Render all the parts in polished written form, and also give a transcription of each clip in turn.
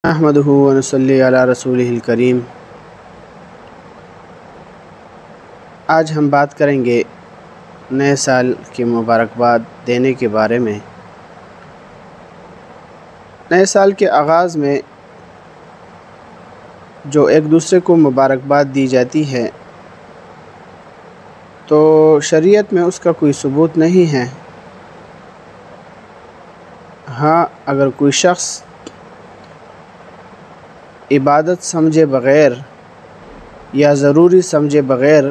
احمدہ و نصلی علی رسولہ الکریم۔ آج ہم بات کریں گے نئے سال کی مبارکباد دینے کے بارے میں۔ نئے سال کے آغاز میں جو ایک دوسرے کو مبارکباد دی جاتی ہے تو شریعت میں اس کا کوئی ثبوت نہیں ہے۔ ہاں، اگر کوئی شخص عبادت سمجھے بغیر یا ضروری سمجھے بغیر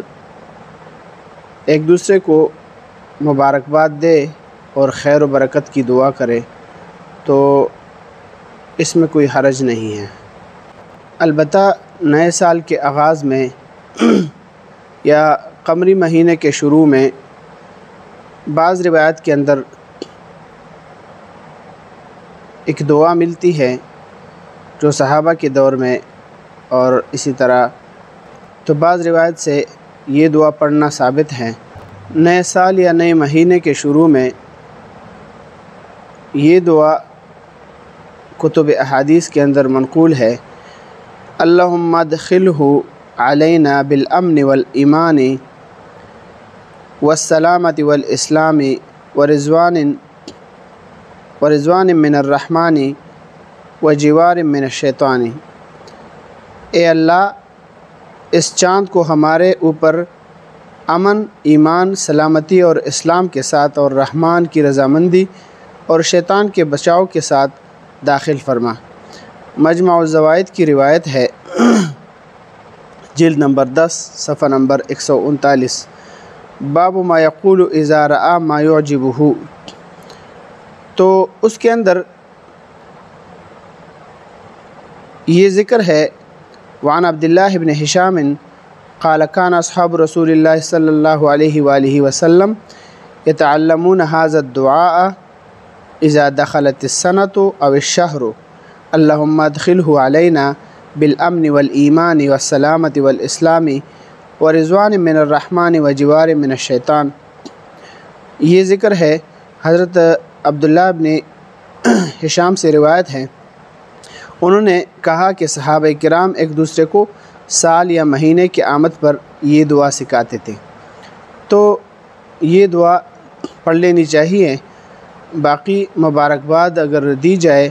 ایک دوسرے کو مبارکباد دے اور خیر و برکت کی دعا کرے تو اس میں کوئی حرج نہیں ہے۔ البتہ نئے سال کے آغاز میں یا قمری مہینے کے شروع میں بعض روایات کے اندر ایک دعا ملتی ہے جو صحابہ کے دور میں، اور اسی طرح تو بعض روایت سے یہ دعا پڑھنا ثابت ہے۔ نئے سال یا نئے مہینے کے شروع میں یہ دعا کتب احادیث کے اندر منقول ہے: اللہم ادخلہ علینا بالامن والایمان والسلامۃ والاسلام ورضوان من الرحمن وجوار من الشیطان۔ اے اللہ، اس چاند کو ہمارے اوپر امن، ایمان، سلامتی اور اسلام کے ساتھ اور رحمان کی رضامندی اور شیطان کے بچاؤ کے ساتھ داخل فرما۔ مجمع الزوائد کی روایت ہے، جلد نمبر 10 صفحہ نمبر 139، باب ما یقول اذا رأى ما یعجبہ۔ تو اس کے اندر یہ ذکر ہے، وعن عبداللہ بن ہشام قال كان اصحاب رسول اللہ صلی اللہ علیہ وآلہ وسلم يتعلمون هذا الدعاء اذا دخلت السنة او الشهر اللهم ادخله علينا بالامن والایمان والسلامة والاسلام ورضوان من الرحمن وجوار من الشیطان۔ یہ ذکر ہے، حضرت عبداللہ بن ہشام سے روایت ہے، انہوں نے کہا کہ صحابہ کرام ایک دوسرے کو سال یا مہینے کی آمد پر یہ دعا سکھاتے تھے، تو یہ دعا پڑھ لینی چاہیے۔ باقی مبارکباد اگر دی جائے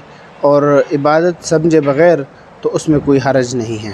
اور عبادت سمجھے بغیر تو اس میں کوئی حرج نہیں ہے۔